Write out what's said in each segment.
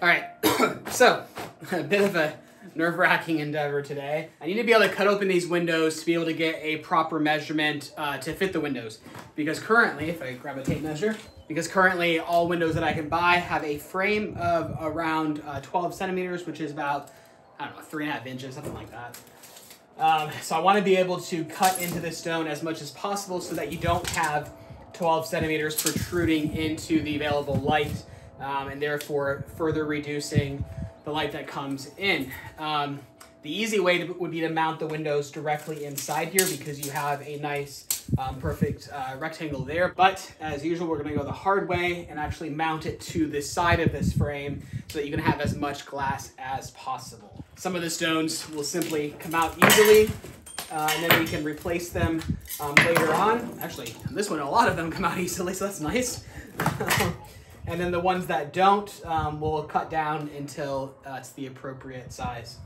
All right, so a bit of a nerve-wracking endeavor today. I need to be able to cut open these windows to be able to get a proper measurement to fit the windows. Because currently, if I grab a tape measure, all windows that I can buy have a frame of around 12 centimeters, which is about, I don't know, 3.5 inches, something like that. So I want to be able to cut into the stone as much as possible so that you don't have 12 centimeters protruding into the available light, and therefore further reducing the light that comes in. The easy way would be to mount the windows directly inside here because you have a nice perfect rectangle there. But as usual, we're going to go the hard way and actually mount it to the side of this frame so that you can have as much glass as possible. Some of the stones will simply come out easily, and then we can replace them later on. Actually, on this one, a lot of them come out easily, so that's nice. And then the ones that don't, we'll cut down until it's the appropriate size.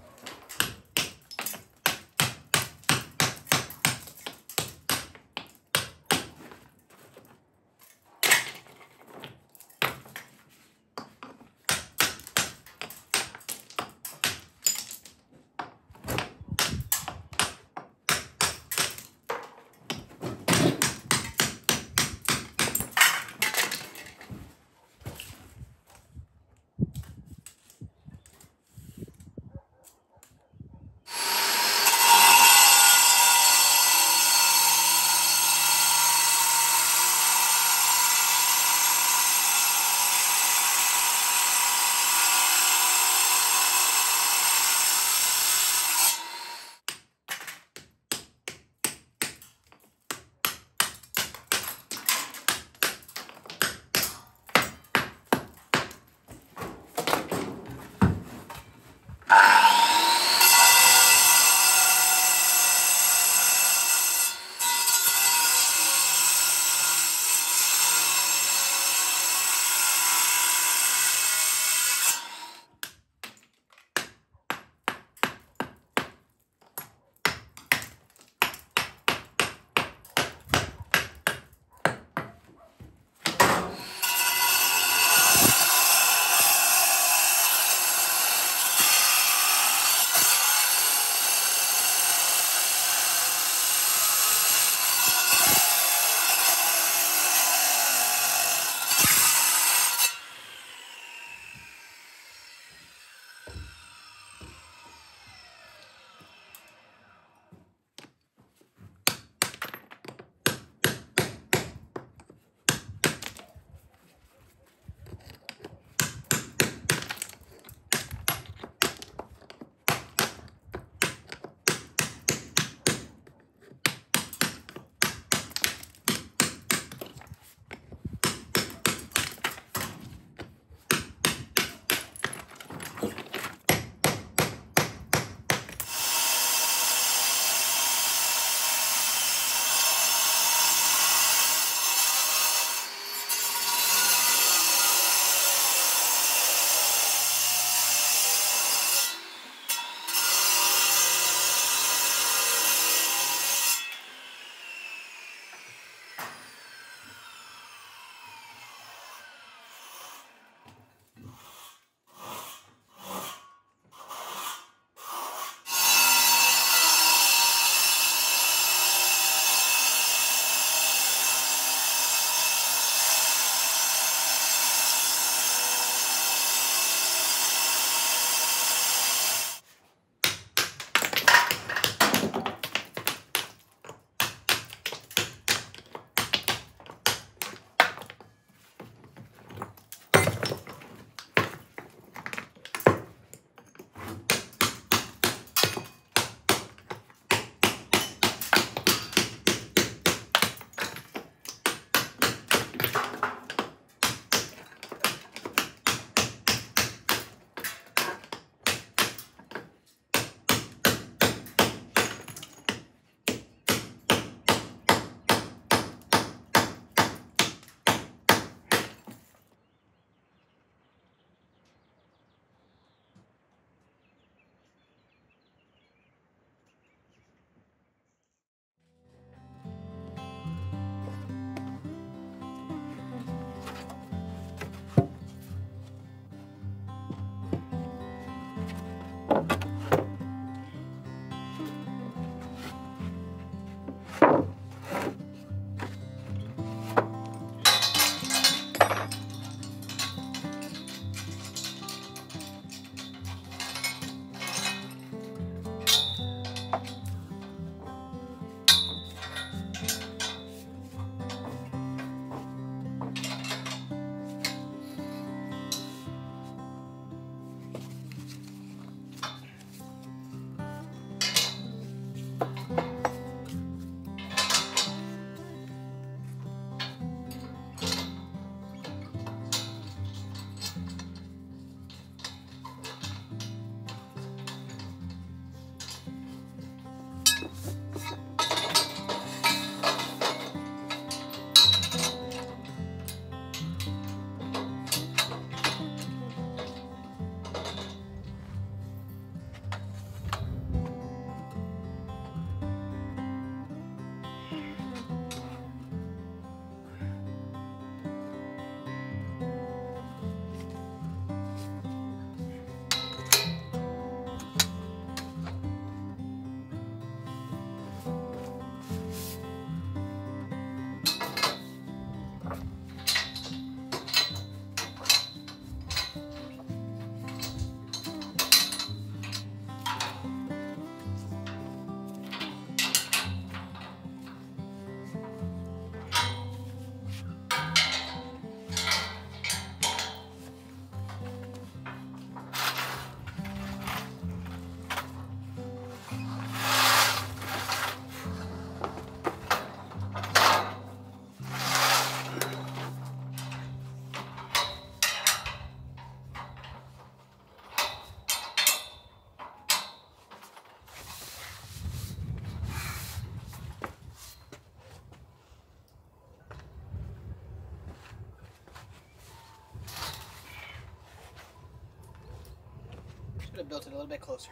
Should have built it a little bit closer.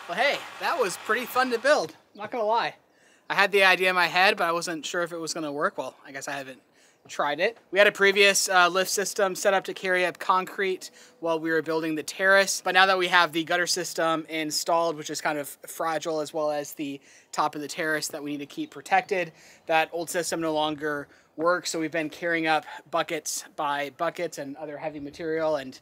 Well, hey, that was pretty fun to build. Not gonna lie. I had the idea in my head, but I wasn't sure if it was gonna work. Well, I guess I haven't tried it. We had a previous lift system set up to carry up concrete while we were building the terrace. But now that we have the gutter system installed, which is kind of fragile, as well as the top of the terrace that we need to keep protected, that old system no longer works. So we've been carrying up buckets by buckets and other heavy material, and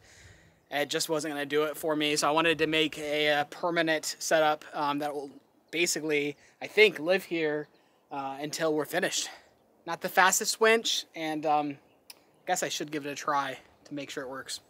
it just wasn't going to do it for me. So I wanted to make a permanent setup that will basically, I think, live here until we're finished. Not the fastest winch, and I guess I should give it a try to make sure it works.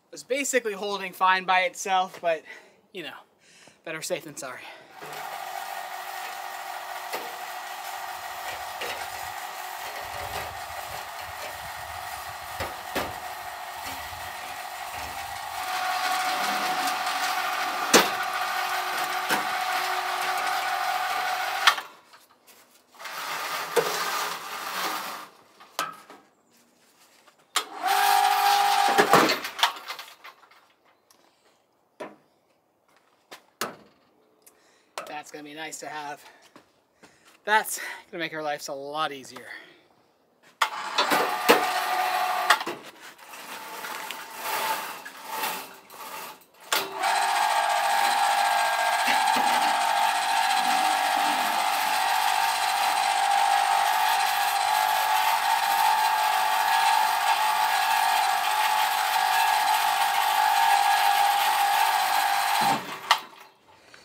Was basically holding fine by itself, but you know, better safe than sorry. That's gonna be nice to have. That's gonna make our lives a lot easier.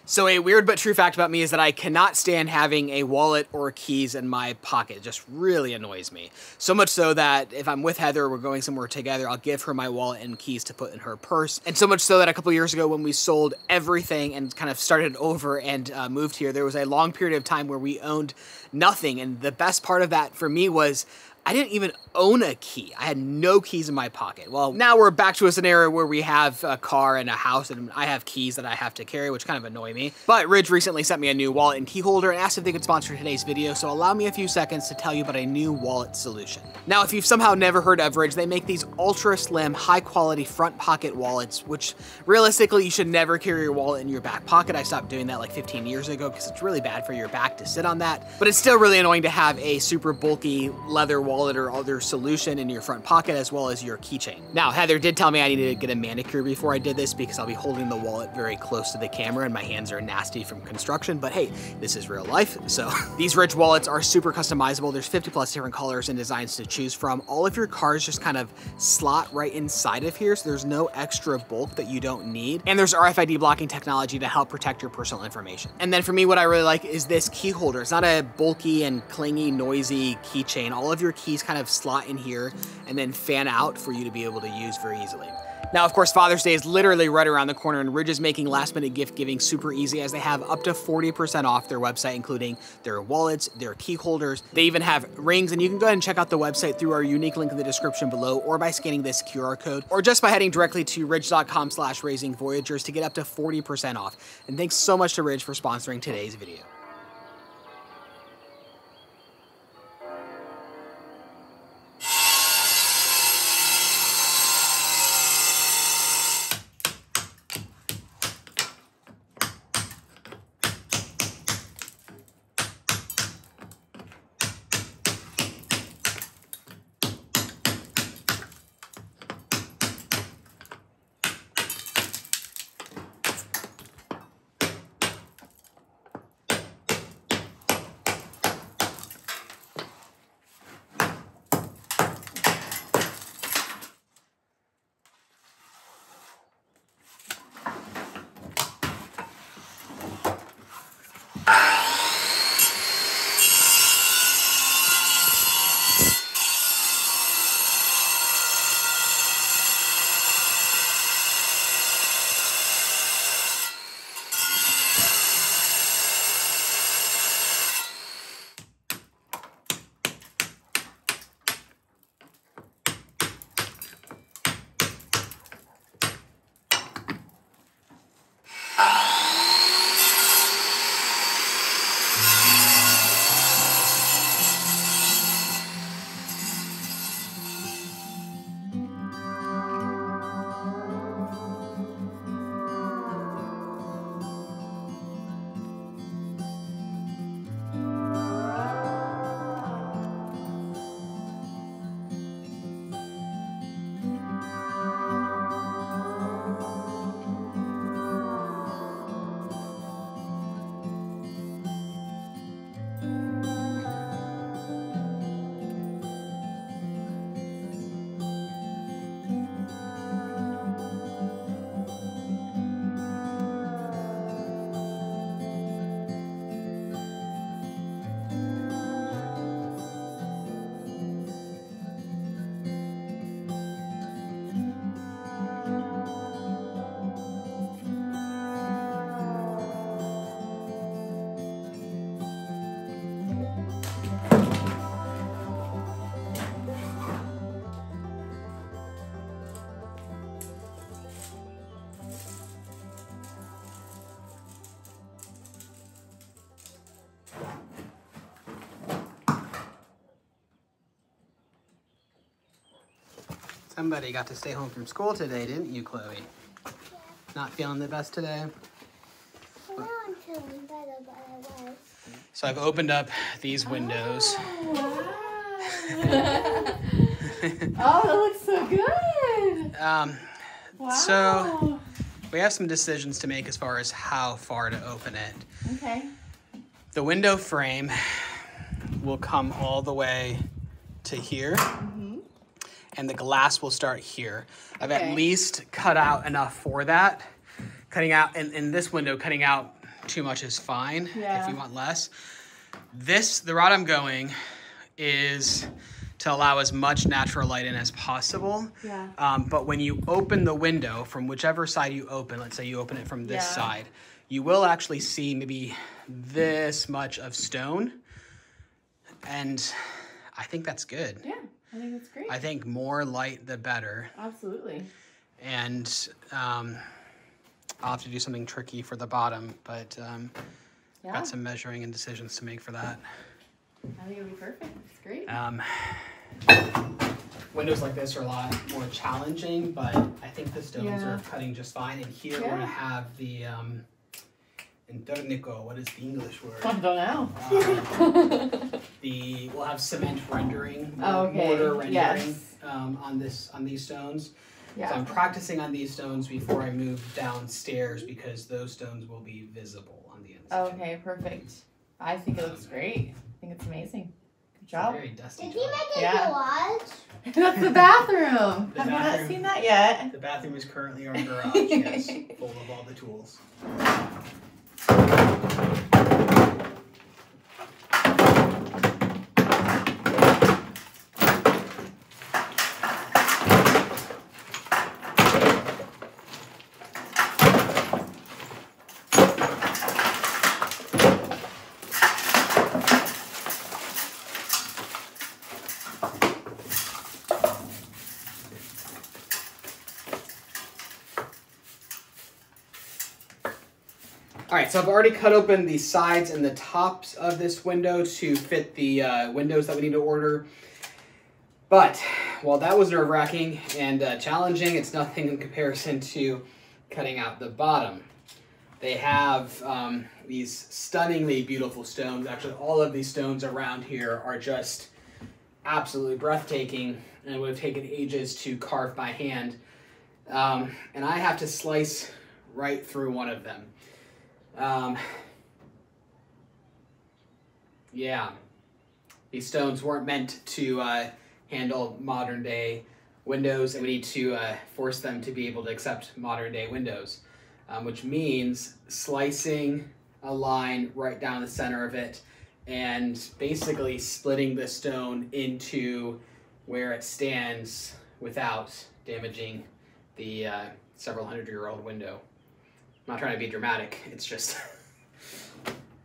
So a weird but true fact about me is that I cannot stand having a wallet or keys in my pocket. It just really annoys me. So much so that if I'm with Heather, we're going somewhere together, I'll give her my wallet and keys to put in her purse. And so much so that a couple years ago when we sold everything and kind of started over and moved here, there was a long period of time where we owned nothing. And the best part of that for me was I didn't even own a key. I had no keys in my pocket. Well, now we're back to a scenario where we have a car and a house, and I have keys that I have to carry, which kind of annoy me. But Ridge recently sent me a new wallet and key holder and asked if they could sponsor today's video, so allow me a few seconds to tell you about a new wallet solution. Now, if you've somehow never heard of Ridge, they make these ultra slim, high quality front pocket wallets, which realistically, you should never carry your wallet in your back pocket. I stopped doing that like 15 years ago because it's really bad for your back to sit on that. But it's still really annoying to have a super bulky leather wallet wallet or other solution in your front pocket, as well as your keychain. Now, Heather did tell me I needed to get a manicure before I did this because I'll be holding the wallet very close to the camera and my hands are nasty from construction, but hey, this is real life. So these Ridge wallets are super customizable. There's 50 plus different colors and designs to choose from. All of your cards just kind of slot right inside of here, so there's no extra bulk that you don't need. And there's RFID blocking technology to help protect your personal information. And then for me, what I really like is this key holder. It's not a bulky and clingy, noisy keychain. All of your keys kind of slot in here and then fan out for you to be able to use very easily. Now, of course, Father's Day is literally right around the corner, and Ridge is making last minute gift giving super easy, as they have up to 40% off their website, including their wallets, their key holders. They even have rings, and you can go ahead and check out the website through our unique link in the description below, or by scanning this QR code, or just by heading directly to ridge.com/raisingvoyagers to get up to 40% off. And thanks so much to Ridge for sponsoring today's video. Somebody got to stay home from school today, didn't you, Chloe? Yeah. Not feeling the best today? Well, I'm feeling better than I was. So I've opened up these windows. Oh, wow. Oh, that looks so good. Wow. So we have some decisions to make as far as how far to open it. Okay. The window frame will come all the way to here. And the glass will start here. I've at least cut out enough for that. Cutting out, in this window, cutting out too much is fine if you want less. The route I'm going is to allow as much natural light in as possible. Yeah. But when you open the window, from whichever side you open, let's say you open it from this side, you will actually see maybe this much of stone. And I think that's good. Yeah. I think that's great. I think more light, the better. Absolutely. And I'll have to do something tricky for the bottom, but got some measuring and decisions to make for that. I think it'll be perfect. It's great. Windows like this are a lot more challenging, but I think the stones are cutting just fine. And here we have the Internico, what is the English word? I don't know. We'll have cement rendering, Okay. mortar rendering Yes. on these stones. Yeah. So I'm practicing on these stones before I move downstairs because those stones will be visible on the inside. Okay, perfect. I think it looks great. I think it's amazing. Good It's a job. very dusty Did job. you make a Yeah. garage? That's the bathroom. The Have you not bathroom. seen that yet? The bathroom is currently our garage, yes, full of all the tools. All right, so I've already cut open the sides and the tops of this window to fit the windows that we need to order. But while that was nerve-wracking and challenging, it's nothing in comparison to cutting out the bottom. They have these stunningly beautiful stones. Actually, all of these stones around here are just absolutely breathtaking, and it would have taken ages to carve by hand. And I have to slice right through one of them. Yeah, these stones weren't meant to handle modern day windows, and we need to force them to be able to accept modern day windows, which means slicing a line right down the center of it and basically splitting the stone into where it stands without damaging the several hundred-year-old window. I'm not trying to be dramatic, it's just,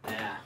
yeah.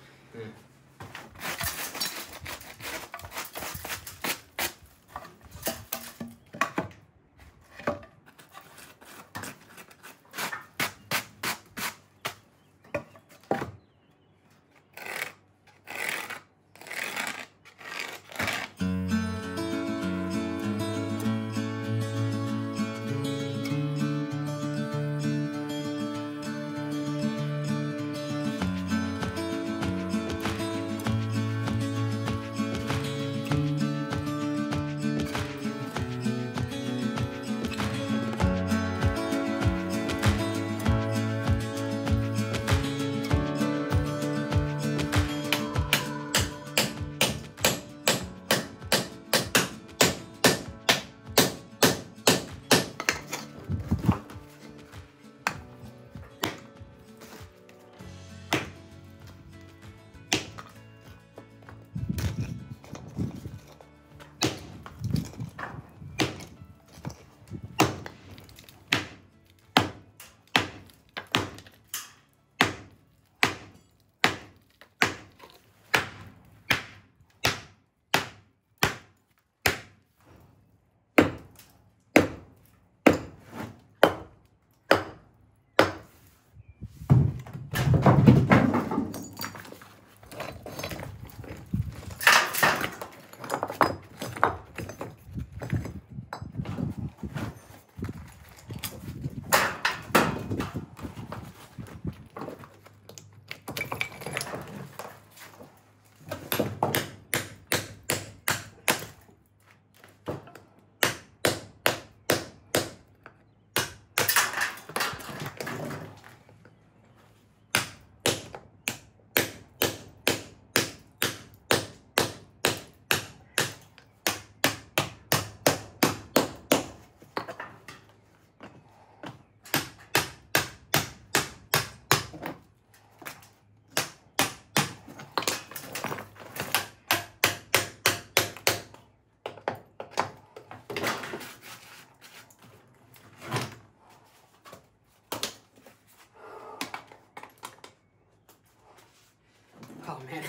Oh man,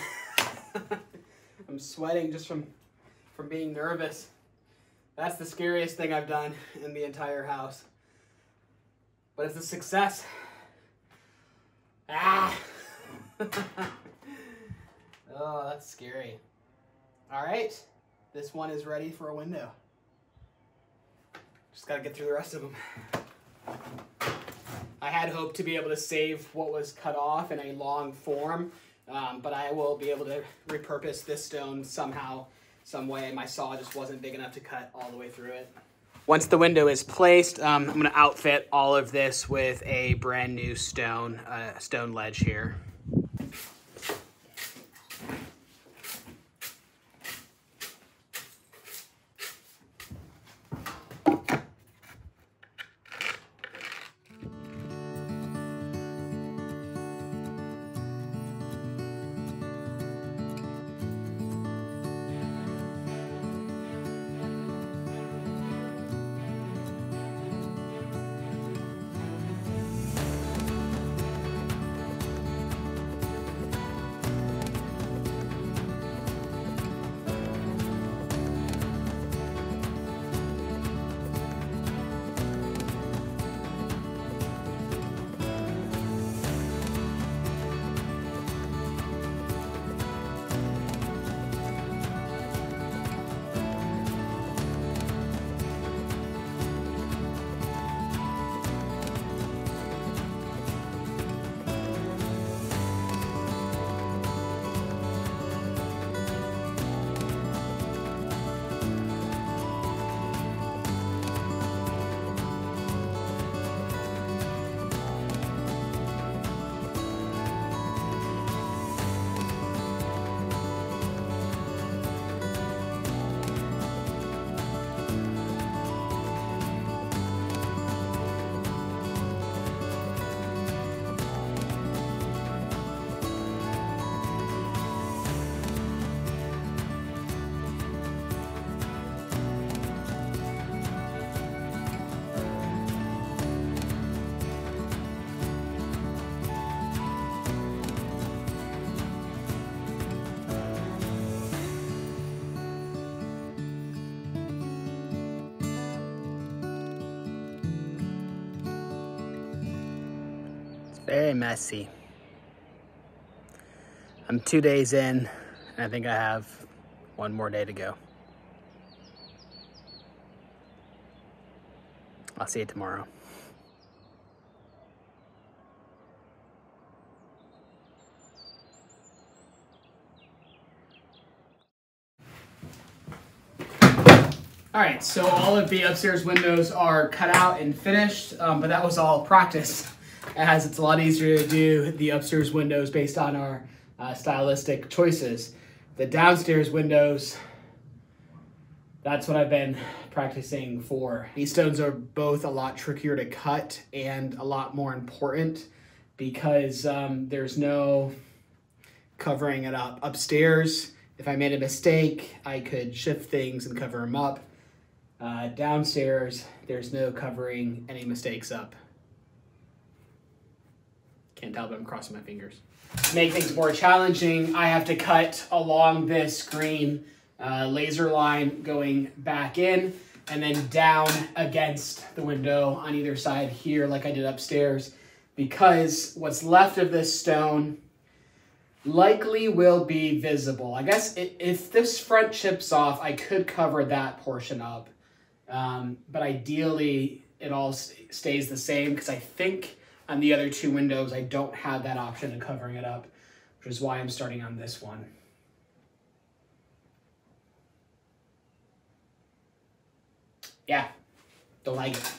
I'm sweating just from being nervous. That's the scariest thing I've done in the entire house. But it's a success. Ah! Oh, that's scary. All right, this one is ready for a window. Just gotta get through the rest of them. I had hoped to be able to save what was cut off in a long form, but I will be able to repurpose this stone somehow, some way. My saw just wasn't big enough to cut all the way through it. Once the window is placed, I'm going to outfit all of this with a brand new stone ledge here. Very messy. I'm 2 days in, and I think I have one more day to go. I'll see you tomorrow. All right, so all of the upstairs windows are cut out and finished, but that was all practice, as it's a lot easier to do the upstairs windows based on our stylistic choices. The downstairs windows, that's what I've been practicing for. These stones are both a lot trickier to cut and a lot more important because there's no covering it up. Upstairs, if I made a mistake, I could shift things and cover them up. Downstairs, there's no covering any mistakes up. Can't tell, but I'm crossing my fingers. To make things more challenging, I have to cut along this green laser line going back in and then down against the window on either side here like I did upstairs, because what's left of this stone likely will be visible. I guess if this front chips off, I could cover that portion up. But ideally, it all stays the same because I think on the other two windows, I don't have that option of covering it up, which is why I'm starting on this one. Yeah, don't like it.